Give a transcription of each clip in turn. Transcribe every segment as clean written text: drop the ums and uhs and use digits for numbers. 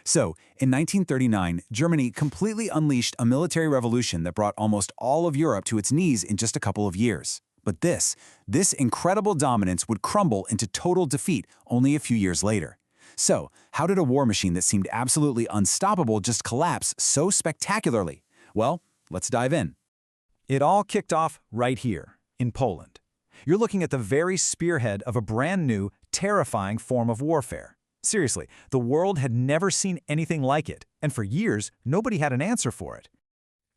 So, in 1939, Germany completely unleashed a military revolution that brought almost all of Europe to its knees in just a couple of years. But this incredible dominance would crumble into total defeat only a few years later. So, how did a war machine that seemed absolutely unstoppable just collapse so spectacularly? Well, let's dive in. It all kicked off right here, in Poland. You're looking at the very spearhead of a brand new, terrifying form of warfare. Seriously, the world had never seen anything like it, and for years, nobody had an answer for it.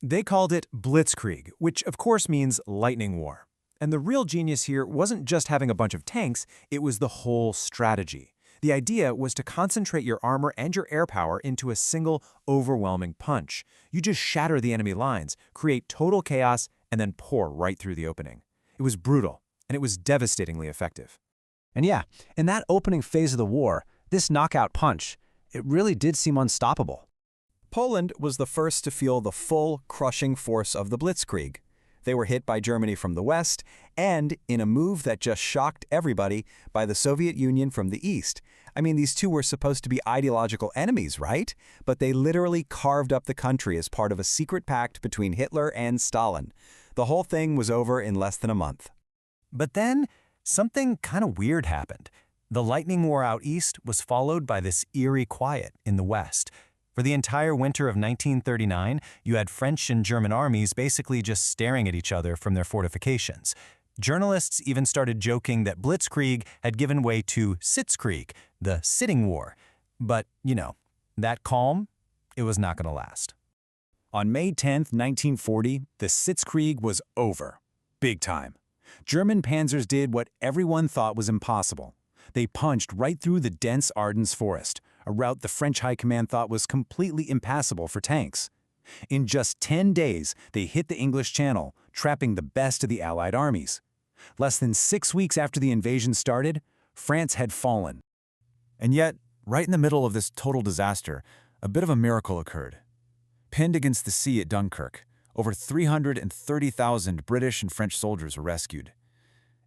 They called it Blitzkrieg, which of course means lightning war. And the real genius here wasn't just having a bunch of tanks, it was the whole strategy. The idea was to concentrate your armor and your air power into a single, overwhelming punch. You just shatter the enemy lines, create total chaos, and then pour right through the opening. It was brutal, and it was devastatingly effective. And yeah, in that opening phase of the war, this knockout punch, it really did seem unstoppable. Poland was the first to feel the full, crushing force of the Blitzkrieg. They were hit by Germany from the west, and, in a move that just shocked everybody, by the Soviet Union from the east. I mean, these two were supposed to be ideological enemies, right? But they literally carved up the country as part of a secret pact between Hitler and Stalin. The whole thing was over in less than a month. But then, something kind of weird happened. The lightning war out east was followed by this eerie quiet in the west. For the entire winter of 1939, you had French and German armies basically just staring at each other from their fortifications. Journalists even started joking that Blitzkrieg had given way to Sitzkrieg, the sitting war. But, that calm, it was not going to last. On May 10, 1940, the Sitzkrieg was over. Big time. German panzers did what everyone thought was impossible. They punched right through the dense Ardennes forest, a route the French High Command thought was completely impassable for tanks. In just 10 days, they hit the English Channel, trapping the best of the Allied armies. Less than 6 weeks after the invasion started, France had fallen. And yet, right in the middle of this total disaster, a bit of a miracle occurred. Pinned against the sea at Dunkirk, over 330,000 British and French soldiers were rescued.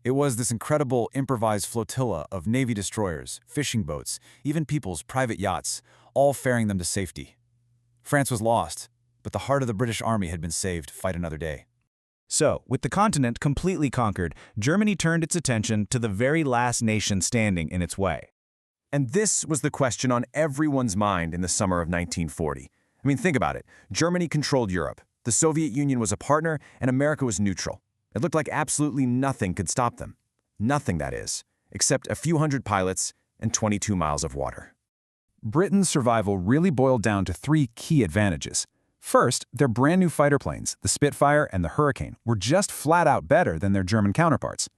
It was this incredible improvised flotilla of Navy destroyers, fishing boats, even people's private yachts, all ferrying them to safety. France was lost, but the heart of the British Army had been saved to fight another day. So, with the continent completely conquered, Germany turned its attention to the very last nation standing in its way. And this was the question on everyone's mind in the summer of 1940. I mean, think about it. Germany controlled Europe. The Soviet Union was a partner, and America was neutral. It looked like absolutely nothing could stop them. Nothing, that is, except a few hundred pilots and 22 miles of water. Britain's survival really boiled down to 3 key advantages. First, their brand new fighter planes, the Spitfire and the Hurricane, were just flat out better than their German counterparts.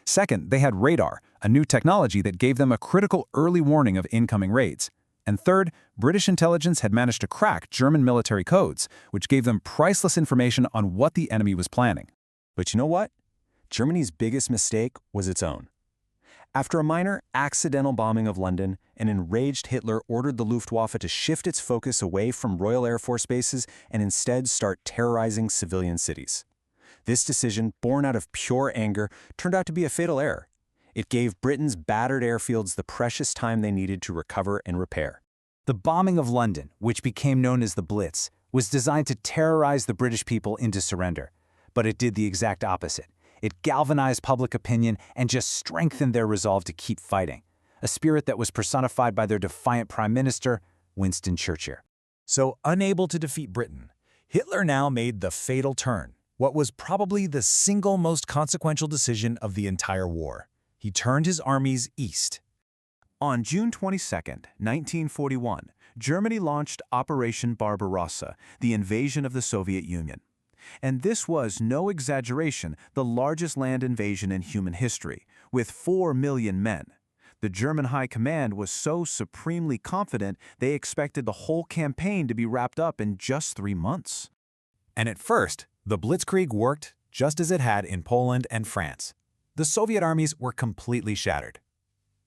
Second, they had radar, a new technology that gave them a critical early warning of incoming raids. And third, British intelligence had managed to crack German military codes, which gave them priceless information on what the enemy was planning. But you know what? Germany's biggest mistake was its own. After a minor accidental bombing of London, an enraged Hitler ordered the Luftwaffe to shift its focus away from Royal Air Force bases and instead start terrorizing civilian cities. This decision, born out of pure anger, turned out to be a fatal error. It gave Britain's battered airfields the precious time they needed to recover and repair. The bombing of London, which became known as the Blitz, was designed to terrorize the British people into surrender. But it did the exact opposite. It galvanized public opinion and just strengthened their resolve to keep fighting, a spirit that was personified by their defiant Prime Minister, Winston Churchill. So, unable to defeat Britain, Hitler now made the fatal turn, what was probably the single most consequential decision of the entire war. He turned his armies east. On June 22, 1941, Germany launched Operation Barbarossa, the invasion of the Soviet Union. And this was, no exaggeration, the largest land invasion in human history, with 4 million men. The German High Command was so supremely confident they expected the whole campaign to be wrapped up in just 3 months. And at first, the Blitzkrieg worked just as it had in Poland and France. The Soviet armies were completely shattered.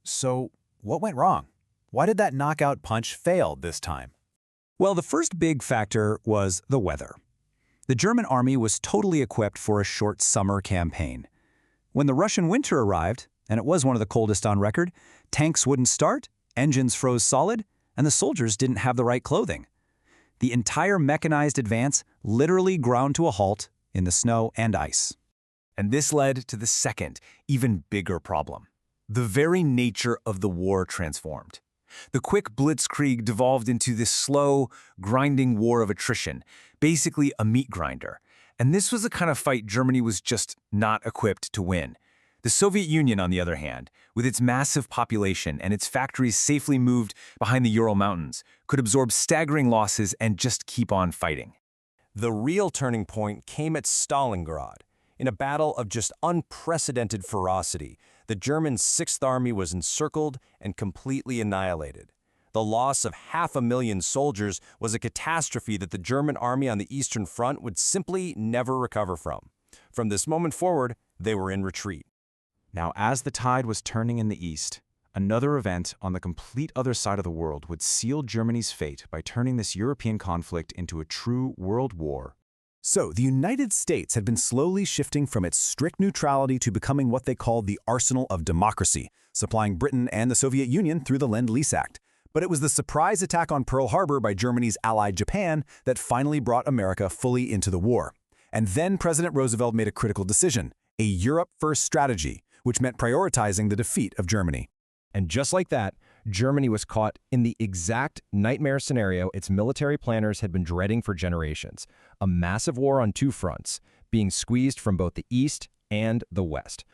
So, what went wrong? Why did that knockout punch fail this time? Well, the first big factor was the weather. The German army was totally equipped for a short summer campaign. When the Russian winter arrived, and it was one of the coldest on record, tanks wouldn't start, engines froze solid, and the soldiers didn't have the right clothing. The entire mechanized advance literally ground to a halt in the snow and ice. And this led to the second, even bigger problem. The very nature of the war transformed. The quick Blitzkrieg devolved into this slow, grinding war of attrition, basically a meat grinder. And this was the kind of fight Germany was just not equipped to win. The Soviet Union, on the other hand, with its massive population and its factories safely moved behind the Ural Mountains, could absorb staggering losses and just keep on fighting. The real turning point came at Stalingrad. In a battle of just unprecedented ferocity, the German Sixth Army was encircled and completely annihilated. The loss of 500,000 soldiers was a catastrophe that the German army on the Eastern Front would simply never recover from. From this moment forward, they were in retreat. Now, as the tide was turning in the east, another event on the complete other side of the world would seal Germany's fate by turning this European conflict into a true world war. So, the United States had been slowly shifting from its strict neutrality to becoming what they called the arsenal of democracy, supplying Britain and the Soviet Union through the Lend-Lease Act. But it was the surprise attack on Pearl Harbor by Germany's ally Japan that finally brought America fully into the war. And then President Roosevelt made a critical decision, a Europe-first strategy, which meant prioritizing the defeat of Germany. And just like that, Germany was caught in the exact nightmare scenario its military planners had been dreading for generations, a massive war on two fronts, being squeezed from both the East and the West.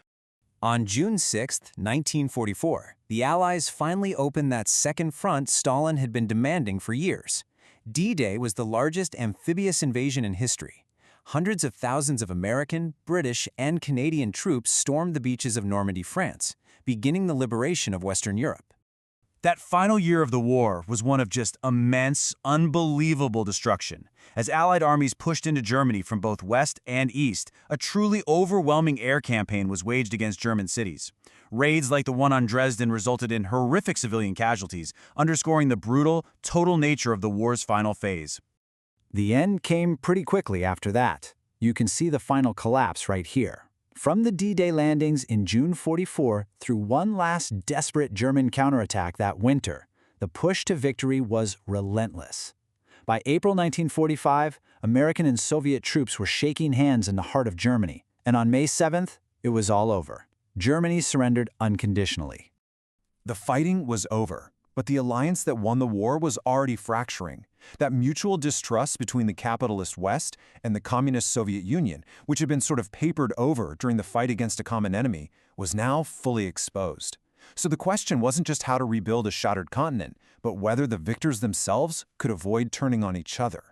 On June 6, 1944, the Allies finally opened that second front Stalin had been demanding for years. D-Day was the largest amphibious invasion in history. Hundreds of thousands of American, British, and Canadian troops stormed the beaches of Normandy, France, beginning the liberation of Western Europe. That final year of the war was one of just immense, unbelievable destruction. As Allied armies pushed into Germany from both west and east, a truly overwhelming air campaign was waged against German cities. Raids like the one on Dresden resulted in horrific civilian casualties, underscoring the brutal, total nature of the war's final phase. The end came pretty quickly after that. You can see the final collapse right here. From the D-Day landings in June 44 through one last desperate German counterattack that winter, the push to victory was relentless. By April 1945, American and Soviet troops were shaking hands in the heart of Germany, and on May 7th, it was all over. Germany surrendered unconditionally. The fighting was over, but the alliance that won the war was already fracturing. That mutual distrust between the capitalist West and the communist Soviet Union, which had been sort of papered over during the fight against a common enemy, was now fully exposed. So the question wasn't just how to rebuild a shattered continent, but whether the victors themselves could avoid turning on each other.